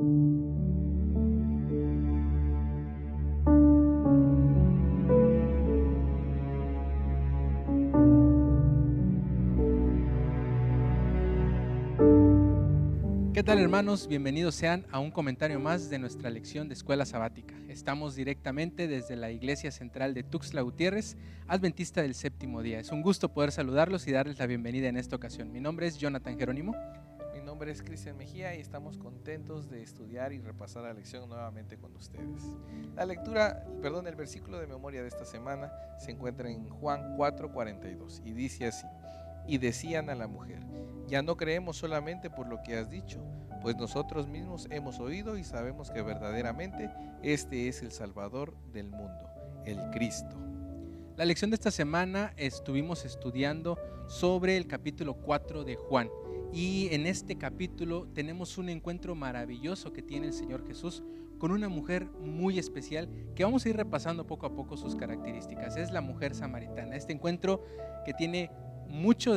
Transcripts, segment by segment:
¿Qué tal, hermanos? Bienvenidos sean a un comentario más de nuestra lección de Escuela Sabática. Estamos directamente desde la Iglesia Central de Tuxtla Gutiérrez, Adventista del Séptimo Día. Es un gusto poder saludarlos y darles la bienvenida en esta ocasión. Mi nombre es Jonathan Jerónimo. Mi nombre es Cristian Mejía y estamos contentos de estudiar y repasar la lección nuevamente con ustedes. El versículo de memoria de esta semana se encuentra en Juan 4:42 y dice así: y decían a la mujer: ya no creemos solamente por lo que has dicho, pues nosotros mismos hemos oído y sabemos que verdaderamente este es el Salvador del mundo, el Cristo. La lección de esta semana estuvimos estudiando sobre el capítulo 4 de Juan. Y en este capítulo tenemos un encuentro maravilloso que tiene el Señor Jesús con una mujer muy especial que vamos a ir repasando poco a poco sus características. Es la mujer samaritana. Este encuentro que tiene mucha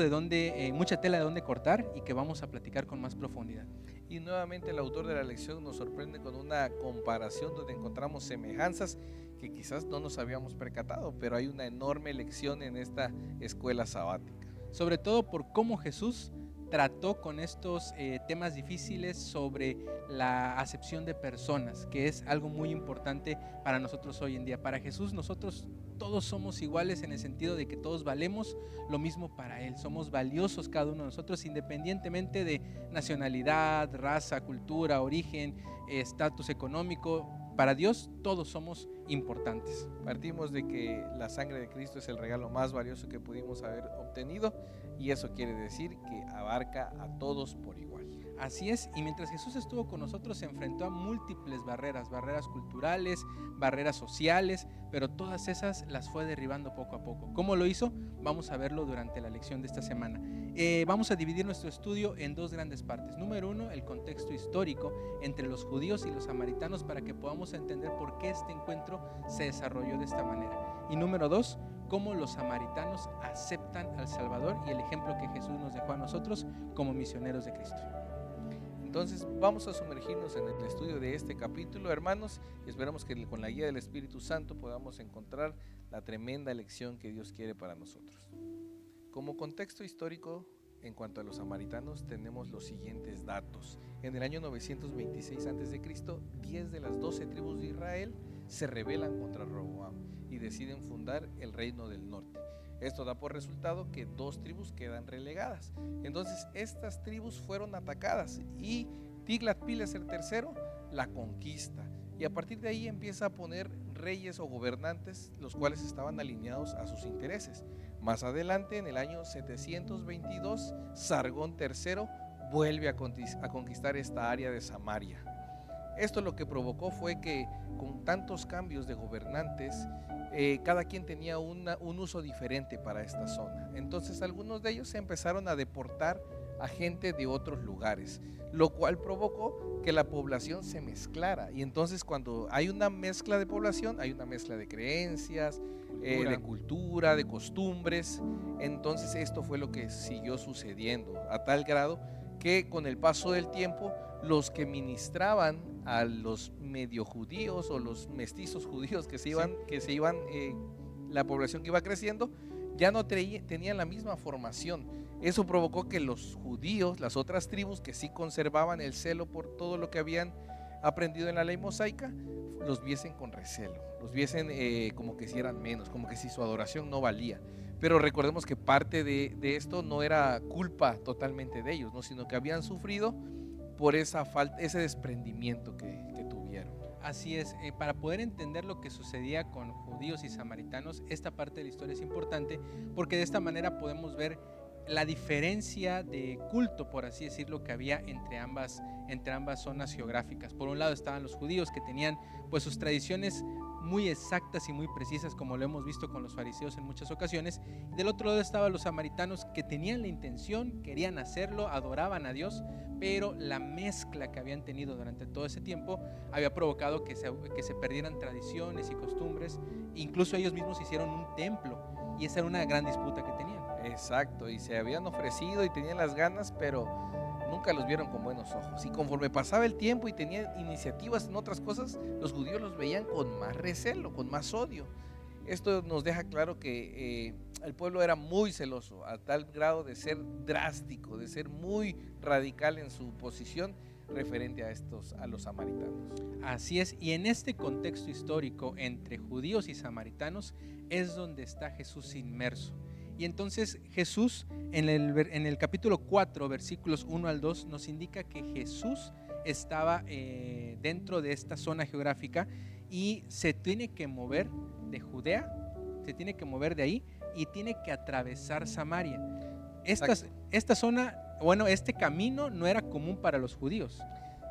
tela de donde cortar y que vamos a platicar con más profundidad. Y nuevamente el autor de la lección nos sorprende con una comparación donde encontramos semejanzas que quizás no nos habíamos percatado, pero hay una enorme lección en esta escuela sabática. Sobre todo por cómo Jesús trató con estos temas difíciles sobre la acepción de personas, que es algo muy importante para nosotros hoy en día. Para Jesús nosotros todos somos iguales en el sentido de que todos valemos lo mismo para Él. Somos valiosos cada uno de nosotros, independientemente de nacionalidad, raza, cultura, origen, estatus económico. Para Dios todos somos importantes. Partimos de que la sangre de Cristo es el regalo más valioso que pudimos haber obtenido, y eso quiere decir que abarca a todos por igual. Así es, y mientras Jesús estuvo con nosotros se enfrentó a múltiples barreras culturales, barreras sociales, pero todas esas las fue derribando poco a poco. ¿Cómo lo hizo? Vamos a verlo durante la lección de esta semana. Vamos a dividir nuestro estudio en dos grandes partes. Número uno, el contexto histórico entre los judíos y los samaritanos para que podamos entender por qué este encuentro se desarrolló de esta manera. Y número dos, cómo los samaritanos aceptan al Salvador y el ejemplo que Jesús nos dejó a nosotros como misioneros de Cristo. Entonces vamos a sumergirnos en el estudio de este capítulo, hermanos, y esperamos que con la guía del Espíritu Santo podamos encontrar la tremenda lección que Dios quiere para nosotros. Como contexto histórico, en cuanto a los samaritanos, tenemos los siguientes datos. En el año 926 a.C., 10 de las 12 tribus de Israel se rebelan contra Roboam y deciden fundar el reino del norte. Esto da por resultado que 2 tribus quedan relegadas. Entonces estas tribus fueron atacadas y Tiglat-Pileser III la conquista. Y a partir de ahí empieza a poner reyes o gobernantes, los cuales estaban alineados a sus intereses. Más adelante, en el año 722, Sargón III vuelve a conquistar esta área de Samaria. Esto lo que provocó fue que con tantos cambios de gobernantes, cada quien tenía un uso diferente para esta zona. Entonces algunos de ellos se empezaron a deportar a gente de otros lugares, lo cual provocó que la población se mezclara. Y entonces cuando hay una mezcla de población, hay una mezcla de creencias, de cultura, de costumbres. Entonces esto fue lo que siguió sucediendo, a tal grado que con el paso del tiempo los que ministraban a los medio judíos o los mestizos judíos que se iban, la población que iba creciendo, ya no tenían la misma formación. Eso provocó que los judíos, las otras tribus que sí conservaban el celo por todo lo que habían aprendido en la ley mosaica, los viesen con recelo, los viesen como que si eran menos, como que si su adoración no valía. Pero recordemos que parte de esto no era culpa totalmente de ellos, ¿no? Sino que habían sufrido por ese desprendimiento que tuvieron. Así es, para poder entender lo que sucedía con judíos y samaritanos, esta parte de la historia es importante porque de esta manera podemos ver la diferencia de culto, por así decirlo, que había entre ambas zonas geográficas. Por un lado estaban los judíos, que tenían pues sus tradiciones muy exactas y muy precisas, como lo hemos visto con los fariseos en muchas ocasiones. Y del otro lado estaban los samaritanos, que tenían la intención, querían hacerlo, adoraban a Dios, pero la mezcla que habían tenido durante todo ese tiempo había provocado que se perdieran tradiciones y costumbres. Incluso ellos mismos hicieron un templo, y esa era una gran disputa que tenían. Exacto, y se habían ofrecido y tenían las ganas, pero nunca los vieron con buenos ojos. Y conforme pasaba el tiempo y tenían iniciativas en otras cosas, los judíos los veían con más recelo, con más odio. Esto nos deja claro que el pueblo era muy celoso, a tal grado de ser drástico, de ser muy radical en su posición referente a los samaritanos. Así es, y en este contexto histórico entre judíos y samaritanos es donde está Jesús inmerso. Y entonces Jesús en el capítulo 4, versículos 1 al 2, nos indica que Jesús estaba dentro de esta zona geográfica y se tiene que mover de Judea, se tiene que mover de ahí y tiene que atravesar Samaria. Esta zona, bueno, este camino no era común para los judíos.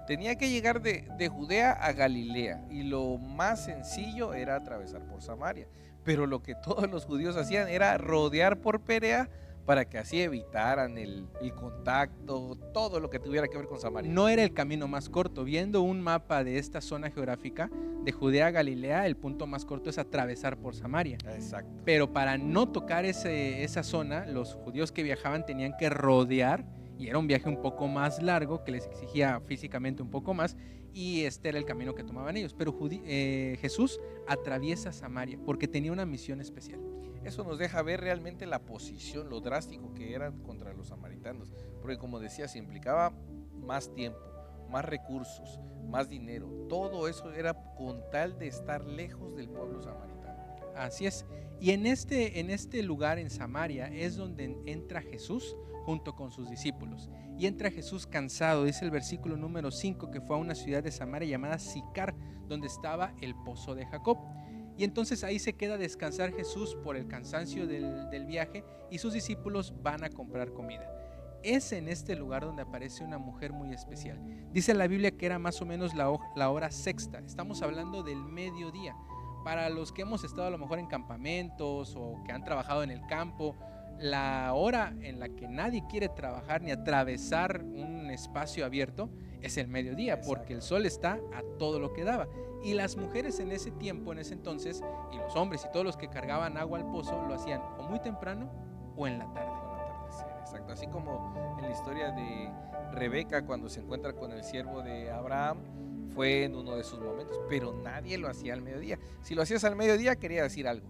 Tenía que llegar de Judea a Galilea y lo más sencillo era atravesar por Samaria. Pero lo que todos los judíos hacían era rodear por Perea para que así evitaran el contacto, todo lo que tuviera que ver con Samaria. No era el camino más corto. Viendo un mapa de esta zona geográfica, de Judea a Galilea, el punto más corto es atravesar por Samaria. Exacto. Pero para no tocar esa zona, los judíos que viajaban tenían que rodear, y era un viaje un poco más largo, que les exigía físicamente un poco más, y este era el camino que tomaban ellos. Pero Jesús atraviesa Samaria porque tenía una misión especial. Eso nos deja ver realmente la posición, lo drástico que eran contra los samaritanos, porque como decía, se implicaba más tiempo, más recursos, más dinero. Todo eso era con tal de estar lejos del pueblo samaritano. Así es. Y en este lugar, en Samaria, es donde entra Jesús junto con sus discípulos. Y entra Jesús cansado, dice el versículo número 5, que fue a una ciudad de Samaria llamada Sicar, donde estaba el pozo de Jacob. Y entonces ahí se queda a descansar Jesús por el cansancio del viaje, y sus discípulos van a comprar comida. Es en este lugar donde aparece una mujer muy especial. Dice la Biblia que era más o menos la hora sexta. Estamos hablando del mediodía. Para los que hemos estado a lo mejor en campamentos o que han trabajado en el campo, la hora en la que nadie quiere trabajar ni atravesar un espacio abierto es el mediodía. Exacto. Porque el sol está a todo lo que daba. Y las mujeres en ese tiempo, en ese entonces, y los hombres y todos los que cargaban agua al pozo, lo hacían o muy temprano o en la tarde. Exacto, así como en la historia de Rebeca cuando se encuentra con el siervo de Abraham, fue en uno de sus momentos, pero nadie lo hacía al mediodía. Si lo hacías al mediodía quería decir algo.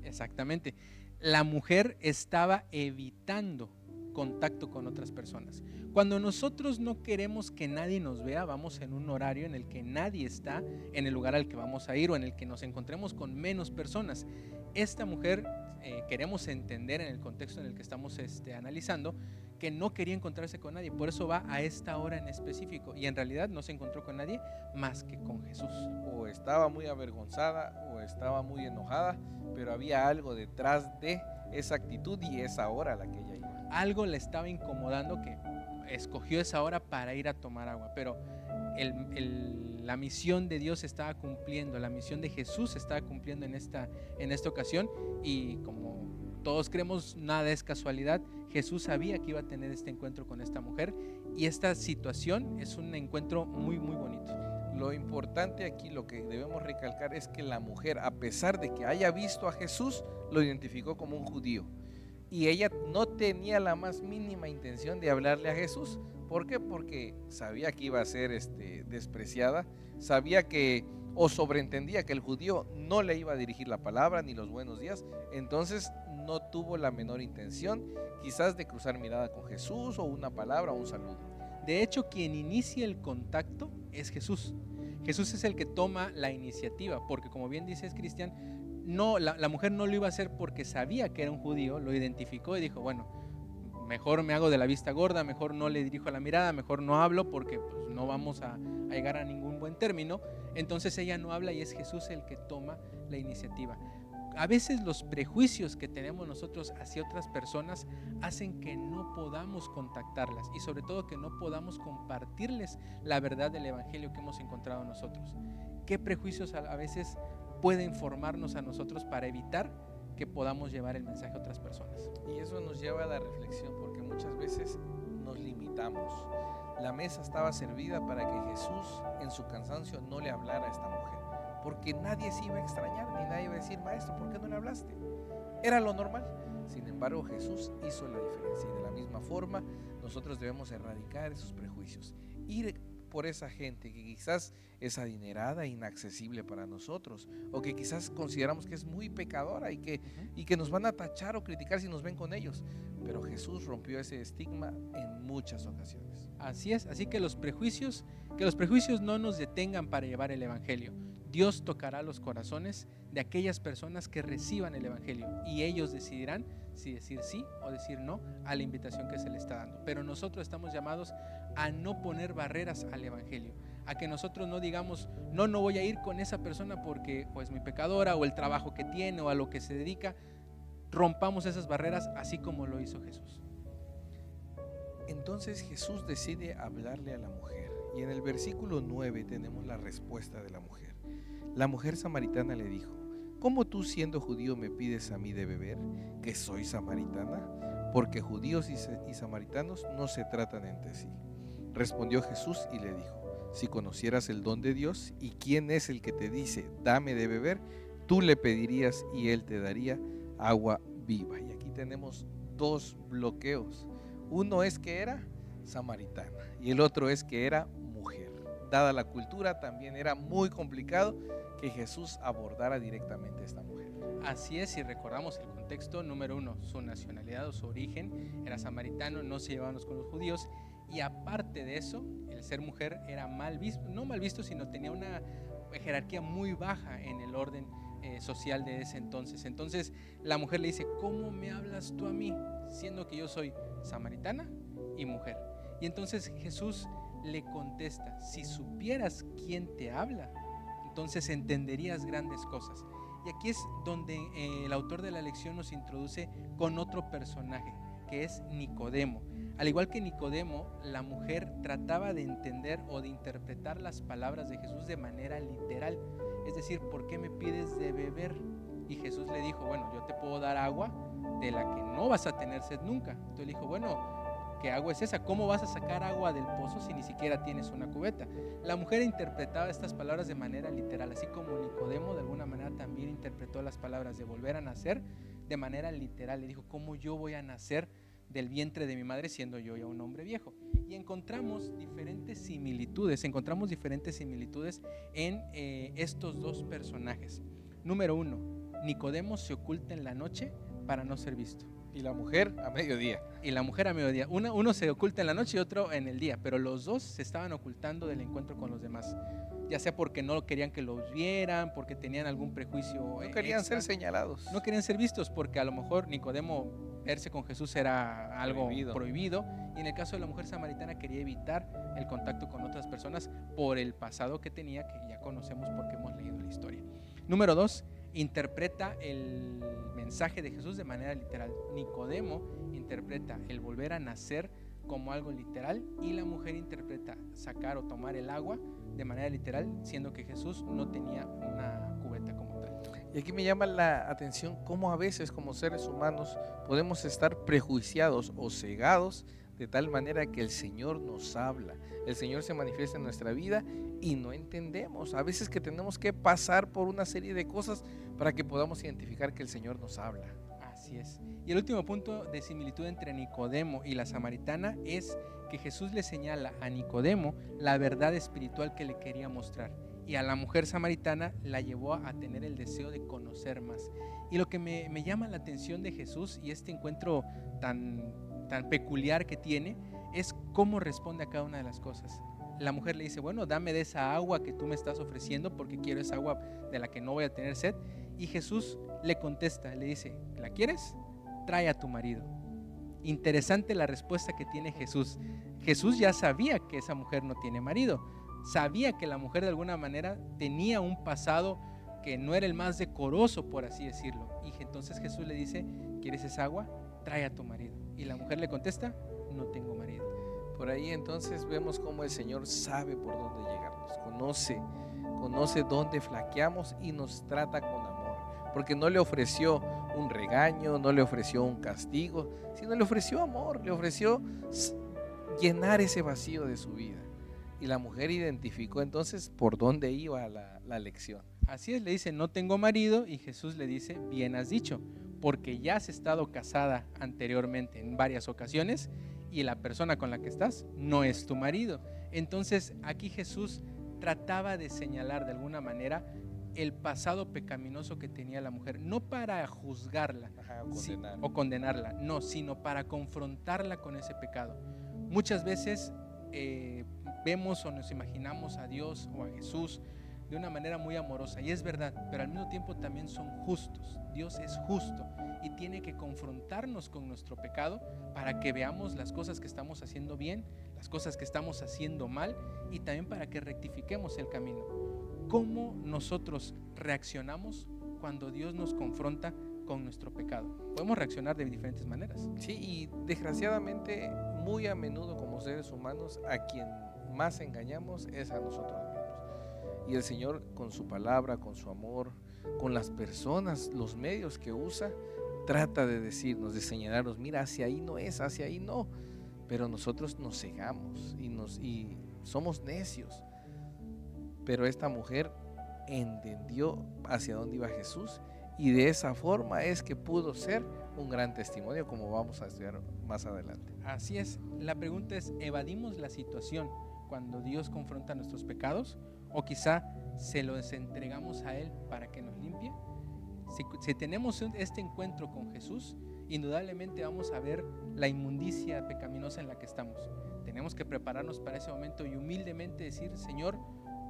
Exactamente. La mujer estaba evitando contacto con otras personas. Cuando nosotros no queremos que nadie nos vea, vamos en un horario en el que nadie está en el lugar al que vamos a ir o en el que nos encontremos con menos personas. Esta mujer, queremos entender en el contexto en el que estamos analizando, que no quería encontrarse con nadie, por eso va a esta hora en específico, y en realidad no se encontró con nadie más que con Jesús. O estaba muy avergonzada o estaba muy enojada, pero había algo detrás de esa actitud y esa hora a la que ella iba. Algo le estaba incomodando que escogió esa hora para ir a tomar agua, pero la misión de Dios se estaba cumpliendo, la misión de Jesús se estaba cumpliendo en esta ocasión, y como todos creemos, nada es casualidad. Jesús sabía que iba a tener este encuentro con esta mujer, y esta situación es un encuentro muy muy bonito. Lo importante aquí, lo que debemos recalcar es que la mujer, a pesar de que haya visto a Jesús, lo identificó como un judío. Y ella no tenía la más mínima intención de hablarle a Jesús. ¿Por qué? Porque sabía que iba a ser despreciada, sabía que, o sobreentendía que el judío no le iba a dirigir la palabra ni los buenos días. Entonces no tuvo la menor intención, quizás de cruzar mirada con Jesús o una palabra o un saludo. De hecho, quien inicia el contacto es Jesús. Jesús es el que toma la iniciativa, porque como bien dices, Cristian, no, la mujer no lo iba a hacer porque sabía que era un judío, lo identificó y dijo, bueno, mejor me hago de la vista gorda, mejor no le dirijo la mirada, mejor no hablo porque pues, no vamos a llegar a ningún buen término. Entonces ella no habla y es Jesús el que toma la iniciativa. A veces los prejuicios que tenemos nosotros hacia otras personas hacen que no podamos contactarlas y sobre todo que no podamos compartirles la verdad del evangelio que hemos encontrado nosotros. ¿Qué prejuicios a veces pueden formarnos a nosotros para evitar que podamos llevar el mensaje a otras personas? Y eso nos lleva a la reflexión, porque muchas veces nos limitamos. La mesa estaba servida para que Jesús en su cansancio no le hablara a esta mujer, porque nadie se iba a extrañar, ni nadie iba a decir, maestro, ¿por qué no le hablaste? Era lo normal. Sin embargo, Jesús hizo la diferencia, y de la misma forma nosotros debemos erradicar esos prejuicios, ir por esa gente que quizás es adinerada e inaccesible para nosotros, o que quizás consideramos que es muy pecadora y que nos van a tachar o criticar si nos ven con ellos. Pero Jesús rompió ese estigma en muchas ocasiones. Así es, así que los prejuicios no nos detengan para llevar el evangelio. Dios tocará los corazones de aquellas personas que reciban el evangelio y ellos decidirán si decir sí o decir no a la invitación que se le está dando. Pero nosotros estamos llamados a no poner barreras al evangelio, a que nosotros no digamos, no voy a ir con esa persona porque o es muy pecadora o el trabajo que tiene o a lo que se dedica. Rompamos esas barreras así como lo hizo Jesús. Entonces Jesús decide hablarle a la mujer, y en el versículo 9 tenemos la respuesta de la mujer. La mujer samaritana le dijo: ¿cómo tú, siendo judío, me pides a mí de beber, que soy samaritana? Porque judíos y samaritanos no se tratan entre sí. Respondió Jesús y le dijo: si conocieras el don de Dios y quién es el que te dice dame de beber, tú le pedirías y él te daría agua viva. Y aquí tenemos dos bloqueos. Uno es que era samaritana y el otro es que era mujer. Dada la cultura, también era muy complicado que Jesús abordara directamente a esta mujer. Así es, si recordamos el contexto, número uno, su nacionalidad o su origen era samaritano, no se llevaban con los judíos, y aparte de eso, el ser mujer era mal visto, no mal visto, sino tenía una jerarquía muy baja en el orden social de ese entonces. Entonces la mujer le dice: ¿cómo me hablas tú a mí, siendo que yo soy samaritana y mujer? Y entonces Jesús le contesta: si supieras quién te habla, entonces entenderías grandes cosas. Y aquí es donde el autor de la lección nos introduce con otro personaje, que es Nicodemo. Al igual que Nicodemo, la mujer trataba de entender o de interpretar las palabras de Jesús de manera literal. Es decir, ¿por qué me pides de beber? Y Jesús le dijo: bueno, yo te puedo dar agua de la que no vas a tener sed nunca. Entonces le dijo: bueno, ¿qué agua es esa? ¿Cómo vas a sacar agua del pozo si ni siquiera tienes una cubeta? La mujer interpretaba estas palabras de manera literal, así como Nicodemo de alguna manera también interpretó las palabras de volver a nacer de manera literal. Le dijo: ¿cómo yo voy a nacer del vientre de mi madre siendo yo ya un hombre viejo? Y encontramos diferentes similitudes en estos dos personajes. Número uno, Nicodemo se oculta en la noche para no ser visto. Y la mujer a mediodía. Uno se oculta en la noche y otro en el día, pero los dos se estaban ocultando del encuentro con los demás, ya sea porque no querían que los vieran, porque tenían algún prejuicio. No querían extra. ser señalados. No querían ser vistos, porque a lo mejor Nicodemo verse con Jesús era algo prohibido, y en el caso de la mujer samaritana quería evitar el contacto con otras personas por el pasado que tenía, que ya conocemos porque hemos leído la historia. Número 2, interpreta el mensaje de Jesús de manera literal. Nicodemo interpreta el volver a nacer como algo literal, y la mujer interpreta sacar o tomar el agua de manera literal, siendo que Jesús no tenía una cubeta como tal. Y aquí me llama la atención cómo a veces como seres humanos podemos estar prejuiciados o cegados de tal manera que el Señor nos habla, el Señor se manifiesta en nuestra vida y no entendemos. A veces que tenemos que pasar por una serie de cosas para que podamos identificar que el Señor nos habla. Así es. Y el último punto de similitud entre Nicodemo y la samaritana es que Jesús le señala a Nicodemo la verdad espiritual que le quería mostrar, y a la mujer samaritana la llevó a tener el deseo de conocer más. Y lo que me llama la atención de Jesús y este encuentro tan peculiar que tiene es cómo responde a cada una de las cosas. La mujer le dice: bueno, dame de esa agua que tú me estás ofreciendo porque quiero esa agua de la que no voy a tener sed. Y Jesús le contesta, le dice: ¿la quieres? Trae a tu marido. Interesante la respuesta que tiene Jesús. Jesús ya sabía que esa mujer no tiene marido, sabía que la mujer de alguna manera tenía un pasado que no era el más decoroso, por así decirlo. Y entonces Jesús le dice: ¿quieres esa agua? Trae a tu marido. Y la mujer le contesta: no tengo marido. Por ahí entonces vemos cómo el Señor sabe por dónde llegarnos, conoce dónde flaqueamos y nos trata con amor, porque no le ofreció un regaño, no le ofreció un castigo, sino le ofreció amor, le ofreció llenar ese vacío de su vida. Y la mujer identificó entonces por dónde iba la lección. Así es, le dice: no tengo marido, y Jesús le dice: bien has dicho, porque ya has estado casada anteriormente en varias ocasiones y la persona con la que estás no es tu marido. Entonces aquí Jesús trataba de señalar de alguna manera el pasado pecaminoso que tenía la mujer, no para juzgarla o condenarla, no, sino para confrontarla con ese pecado. Muchas veces vemos o nos imaginamos a Dios o a Jesús de una manera muy amorosa, y es verdad, pero al mismo tiempo también son justos. Dios es justo y tiene que confrontarnos con nuestro pecado para que veamos las cosas que estamos haciendo bien, las cosas que estamos haciendo mal, y también para que rectifiquemos el camino. ¿Cómo nosotros reaccionamos cuando Dios nos confronta con nuestro pecado? Podemos reaccionar de diferentes maneras. Sí, y desgraciadamente muy a menudo como seres humanos a quien más engañamos es a nosotros mismos. Y el Señor, con su palabra, con su amor, con las personas, los medios que usa, trata de decirnos, de señalarnos: mira, hacia ahí no es, hacia ahí no. Pero nosotros nos cegamos y somos necios. Pero esta mujer entendió hacia dónde iba Jesús, y de esa forma es que pudo ser un gran testimonio, como vamos a estudiar más adelante. Así es. La pregunta es: ¿evadimos la situación cuando Dios confronta nuestros pecados? ¿O quizá se los entregamos a Él para que nos limpie? Si tenemos este encuentro con Jesús, indudablemente vamos a ver la inmundicia pecaminosa en la que estamos. Tenemos que prepararnos para ese momento y humildemente decir: Señor,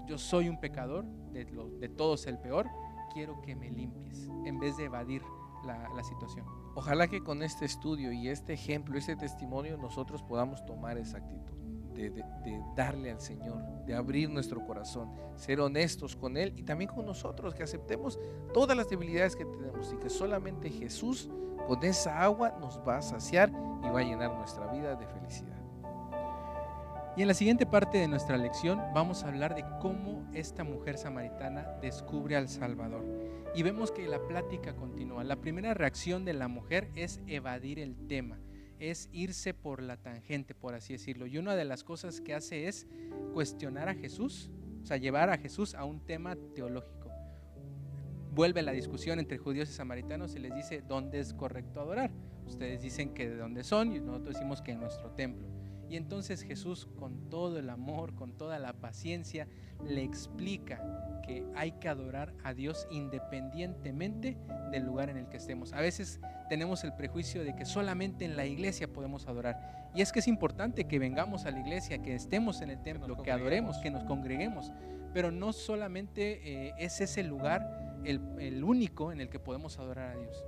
yo soy un pecador, de todos el peor, quiero que me limpies, en vez de evadir la situación. Ojalá que con este estudio y este ejemplo, este testimonio, nosotros podamos tomar esa actitud de darle al Señor, de abrir nuestro corazón, ser honestos con Él y también con nosotros, que aceptemos todas las debilidades que tenemos y que solamente Jesús con esa agua nos va a saciar y va a llenar nuestra vida de felicidad. Y en la siguiente parte de nuestra lección vamos a hablar de cómo esta mujer samaritana descubre al Salvador. Y vemos que la plática continúa. La primera reacción de la mujer es evadir el tema, es irse por la tangente, por así decirlo. Y una de las cosas que hace es cuestionar a Jesús, o sea, llevar a Jesús a un tema teológico. Vuelve la discusión entre judíos y samaritanos y les dice: ¿dónde es correcto adorar? Ustedes dicen que de dónde son y nosotros decimos que en nuestro templo. Y entonces Jesús, con todo el amor, con toda la paciencia, le explica que hay que adorar a Dios independientemente del lugar en el que estemos. A veces tenemos el prejuicio de que solamente en la iglesia podemos adorar. Y es que es importante que vengamos a la iglesia, que estemos en el templo, que adoremos, que nos congreguemos. Pero no solamente es ese lugar el único en el que podemos adorar a Dios.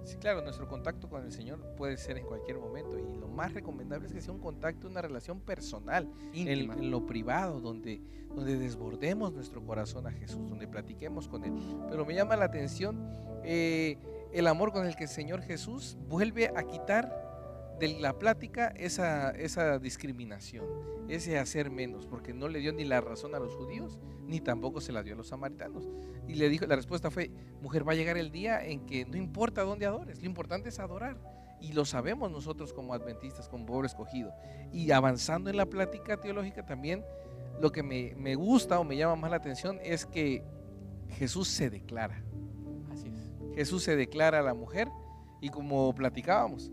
Sí, claro, nuestro contacto con el Señor puede ser en cualquier momento, y lo más recomendable es que sea un contacto, una relación personal, íntima, en lo privado, donde desbordemos nuestro corazón a Jesús, donde platiquemos con Él. Pero me llama la atención el amor con el que el Señor Jesús vuelve a quitar de la plática esa discriminación, ese hacer menos, porque no le dio ni la razón a los judíos, ni tampoco se la dio a los samaritanos. Y le dijo, la respuesta fue: mujer, va a llegar el día en que no importa dónde adores, lo importante es adorar. Y lo sabemos nosotros como adventistas, como pueblo escogido. Y avanzando en la plática teológica también, lo que me gusta o me llama más la atención es que Jesús se declara. Así es. Jesús se declara a la mujer, y como platicábamos,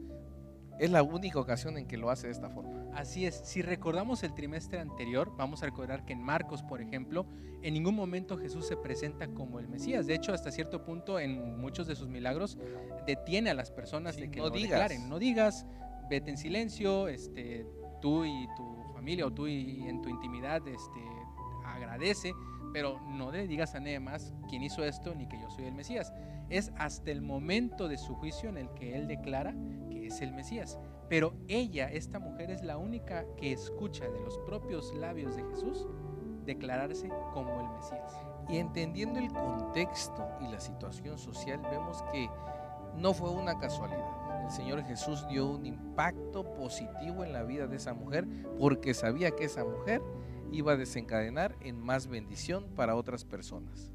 es la única ocasión en que lo hace de esta forma. Así es. Si recordamos el trimestre anterior, vamos a recordar que en Marcos, por ejemplo, en ningún momento Jesús se presenta como el Mesías. De hecho, hasta cierto punto, en muchos de sus milagros, detiene a las personas de que no declaren. No digas, vete en silencio, tú y tu familia, o tú y en tu intimidad, agradece, pero no le digas a nadie más quién hizo esto ni que yo soy el Mesías. Es hasta el momento de su juicio en el que él declara que es el Mesías. Pero ella, esta mujer, es la única que escucha de los propios labios de Jesús declararse como el Mesías. Y entendiendo el contexto y la situación social, vemos que no fue una casualidad. El Señor Jesús dio un impacto positivo en la vida de esa mujer, porque sabía que esa mujer iba a desencadenar en más bendición para otras personas.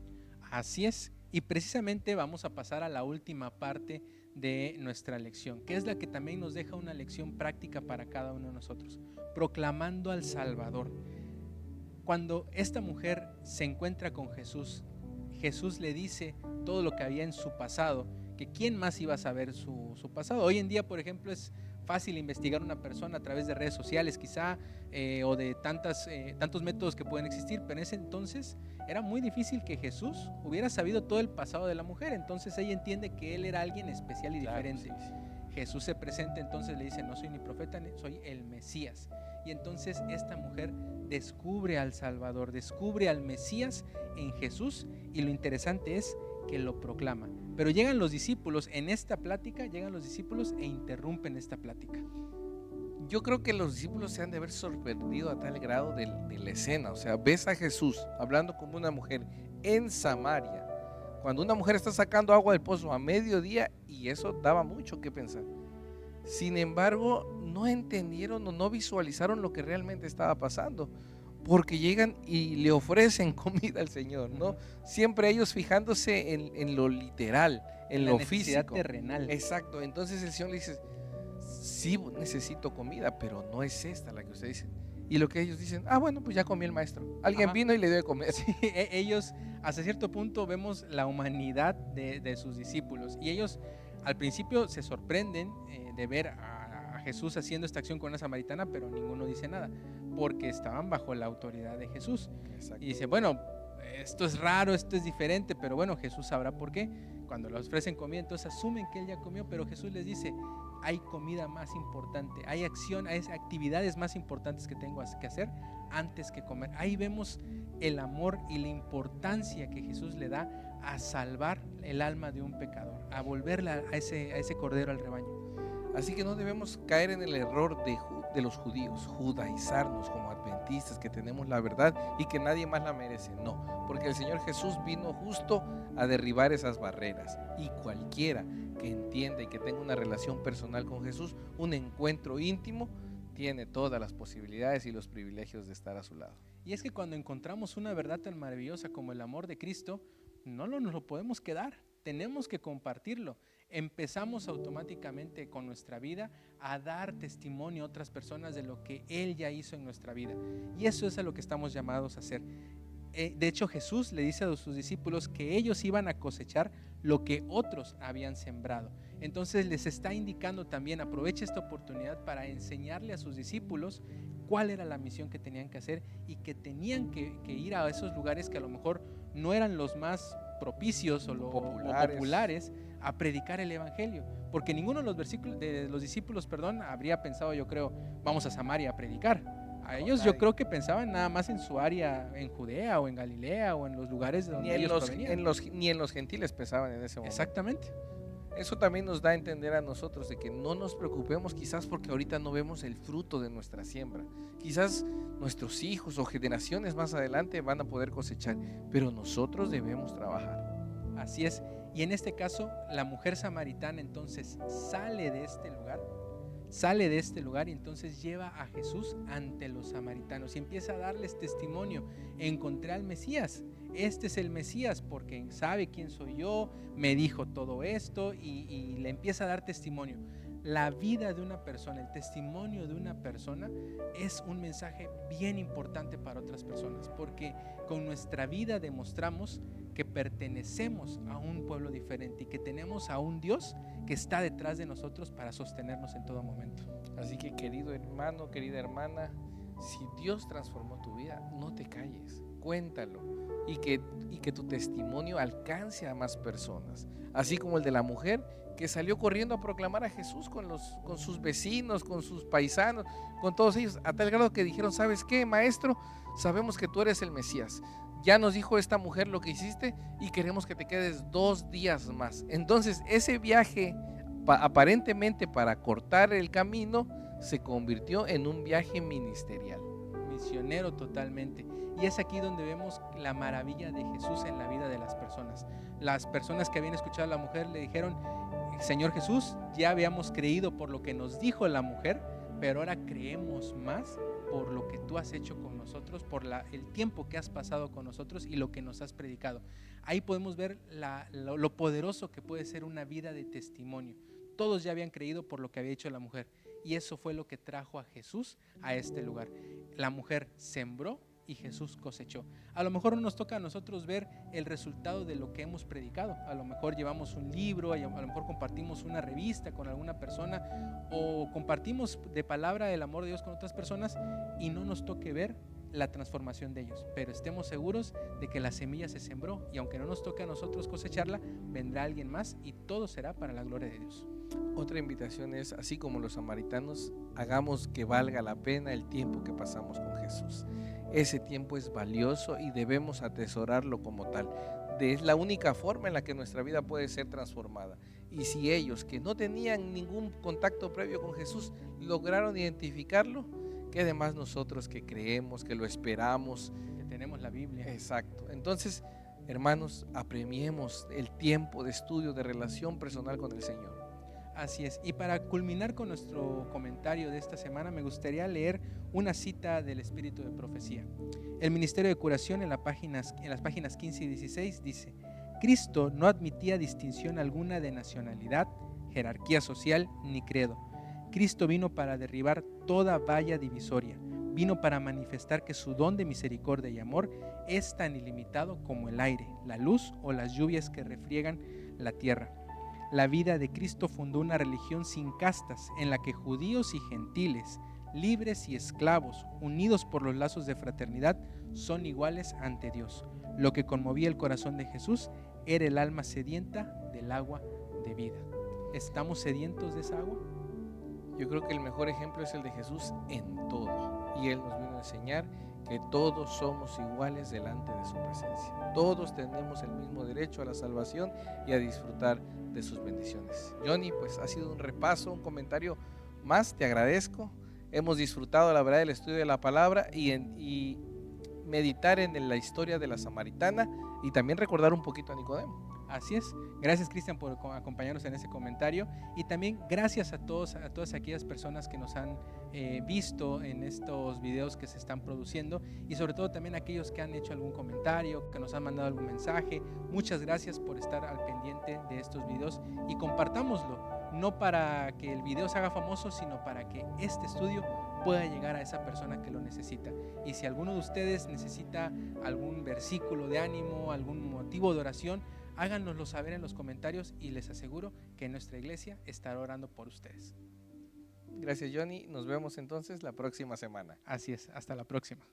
Así es. Y precisamente vamos a pasar a la última parte de nuestra lección, que es la que también nos deja una lección práctica para cada uno de nosotros: proclamando al Salvador. Cuando esta mujer se encuentra con Jesús, Jesús le dice todo lo que había en su pasado, que quién más iba a saber su pasado. Hoy en día, por ejemplo, es fácil investigar una persona a través de redes sociales quizá, o de tantos métodos que pueden existir, pero en ese entonces era muy difícil que Jesús hubiera sabido todo el pasado de la mujer. Entonces ella entiende que él era alguien especial y diferente. Claro, sí, sí. Jesús se presenta, entonces le dice: no soy ni profeta, soy el Mesías. Y entonces esta mujer descubre al Salvador, descubre al Mesías en Jesús, y lo interesante es que lo proclama. Pero llegan los discípulos en esta plática, llegan los discípulos e interrumpen esta plática. Yo creo que los discípulos se han de haber sorprendido a tal grado de la escena. O sea, ves a Jesús hablando con una mujer en Samaria, cuando una mujer está sacando agua del pozo a mediodía, y eso daba mucho que pensar. Sin embargo, no entendieron o no visualizaron lo que realmente estaba pasando, porque llegan y le ofrecen comida al Señor, ¿no? Siempre ellos fijándose en lo literal, en lo físico, terrenal. Exacto. Entonces el Señor le dice: sí, necesito comida, pero no es esta la que ustedes dicen. Y lo que ellos dicen: ah, bueno, pues ya comió el maestro. Alguien vino y le dio de comer. Sí, ellos, hasta cierto punto, vemos la humanidad de sus discípulos. Y ellos al principio se sorprenden de ver a Jesús haciendo esta acción con una samaritana, pero ninguno dice nada, porque estaban bajo la autoridad de Jesús. Exacto. Y dice: bueno, esto es raro, esto es diferente, pero bueno, Jesús sabrá por qué. Cuando le ofrecen comida, entonces asumen que él ya comió, pero Jesús les dice: hay comida más importante, hay actividades más importantes que tengo que hacer antes que comer. Ahí vemos el amor y la importancia que Jesús le da a salvar el alma de un pecador, a volverla a ese cordero al rebaño. Así que no debemos caer en el error de los judíos, judaizarnos como adventistas, que tenemos la verdad y que nadie más la merece. No, porque el Señor Jesús vino justo a derribar esas barreras, y cualquiera que entienda y que tenga una relación personal con Jesús, un encuentro íntimo, tiene todas las posibilidades y los privilegios de estar a su lado. Y es que cuando encontramos una verdad tan maravillosa como el amor de Cristo, no nos lo podemos quedar, tenemos que compartirlo. Empezamos automáticamente con nuestra vida a dar testimonio a otras personas de lo que Él ya hizo en nuestra vida. Y eso es a lo que estamos llamados a hacer. De hecho, Jesús le dice a sus discípulos que ellos iban a cosechar lo que otros habían sembrado. Entonces les está indicando también: aprovecha esta oportunidad para enseñarle a sus discípulos cuál era la misión que tenían que hacer, y que tenían que ir a esos lugares que a lo mejor no eran los más propicios o populares a predicar el evangelio, porque ninguno de los discípulos habría pensado, yo creo: vamos a Samaria a predicar. A ellos yo creo que pensaban nada más en su área, en Judea o en Galilea o en los lugares de donde ellos provenían. Ni en los gentiles pensaban en ese momento. Exactamente. Eso también nos da a entender a nosotros de que no nos preocupemos quizás porque ahorita no vemos el fruto de nuestra siembra. Quizás nuestros hijos o generaciones más adelante van a poder cosechar, pero nosotros debemos trabajar. Así es. Y en este caso, la mujer samaritana entonces sale de este lugar y entonces lleva a Jesús ante los samaritanos y empieza a darles testimonio: encontré al Mesías, este es el Mesías, porque sabe quién soy yo, me dijo todo esto, y le empieza a dar testimonio. La vida de una persona, el testimonio de una persona es un mensaje bien importante para otras personas, porque con nuestra vida demostramos que pertenecemos a un pueblo diferente y que tenemos a un Dios que está detrás de nosotros para sostenernos en todo momento. Así que, querido hermano, querida hermana, si Dios transformó tu vida, no te calles, cuéntalo, y que tu testimonio alcance a más personas, así como el de la mujer que salió corriendo a proclamar a Jesús con sus vecinos, con sus paisanos, con todos ellos, a tal grado que dijeron: ¿sabes qué, maestro? Sabemos que tú eres el Mesías. Ya nos dijo esta mujer lo que hiciste y queremos que te quedes 2 días más. Entonces ese viaje, aparentemente para cortar el camino, se convirtió en un viaje ministerial. Misionero totalmente. Y es aquí donde vemos la maravilla de Jesús en la vida de las personas. Las personas que habían escuchado a la mujer le dijeron: Señor Jesús, ya habíamos creído por lo que nos dijo la mujer, pero ahora creemos más por lo que tú has hecho con nosotros, por el tiempo que has pasado con nosotros y lo que nos has predicado. Ahí podemos ver lo poderoso que puede ser una vida de testimonio. Todos ya habían creído por lo que había hecho la mujer, y eso fue lo que trajo a Jesús a este lugar. La mujer sembró y Jesús cosechó. A lo mejor no nos toca a nosotros ver el resultado de lo que hemos predicado. A lo mejor llevamos un libro, a lo mejor compartimos una revista con alguna persona o compartimos de palabra el amor de Dios con otras personas y no nos toque ver la transformación de ellos, pero estemos seguros de que la semilla se sembró y aunque no nos toque a nosotros cosecharla, vendrá alguien más y todo será para la gloria de Dios. Otra invitación es, así como los samaritanos, hagamos que valga la pena el tiempo que pasamos con Jesús. Ese tiempo es valioso y debemos atesorarlo como tal. Es la única forma en la que nuestra vida puede ser transformada. Y si ellos, que no tenían ningún contacto previo con Jesús, lograron identificarlo, ¿qué demás nosotros que creemos, que lo esperamos, que tenemos la Biblia? Exacto. Entonces, hermanos, apremiemos el tiempo de estudio, de relación personal con el Señor. Así es. Y para culminar con nuestro comentario de esta semana, me gustaría leer una cita del Espíritu de Profecía. El Ministerio de Curación en las páginas 15 y 16 dice: Cristo no admitía distinción alguna de nacionalidad, jerarquía social ni credo. Cristo vino para derribar toda valla divisoria. Vino para manifestar que su don de misericordia y amor es tan ilimitado como el aire, la luz o las lluvias que refriegan la tierra. La vida de Cristo fundó una religión sin castas, en la que judíos y gentiles, libres y esclavos, unidos por los lazos de fraternidad, son iguales ante Dios. Lo que conmovía el corazón de Jesús era el alma sedienta del agua de vida. ¿Estamos sedientos de esa agua? Yo creo que el mejor ejemplo es el de Jesús en todo. Y Él nos vino a enseñar que todos somos iguales delante de su presencia. Todos tenemos el mismo derecho a la salvación y a disfrutar de sus bendiciones. Johnny, pues ha sido un repaso, un comentario más, te agradezco. Hemos disfrutado la verdad del estudio de la palabra y meditar en la historia de la samaritana y también recordar un poquito a Nicodemo. Así es. Gracias, Cristian, por acompañarnos en ese comentario y también gracias a todas aquellas personas que nos han visto en estos videos que se están produciendo y sobre todo también aquellos que han hecho algún comentario, que nos han mandado algún mensaje. Muchas gracias por estar al pendiente de estos videos y compartámoslo, no para que el video se haga famoso, sino para que este estudio pueda llegar a esa persona que lo necesita. Y si alguno de ustedes necesita algún versículo de ánimo, algún motivo de oración, háganoslo saber en los comentarios y les aseguro que nuestra iglesia estará orando por ustedes. Gracias, Johnny. Nos vemos entonces la próxima semana. Así es, hasta la próxima.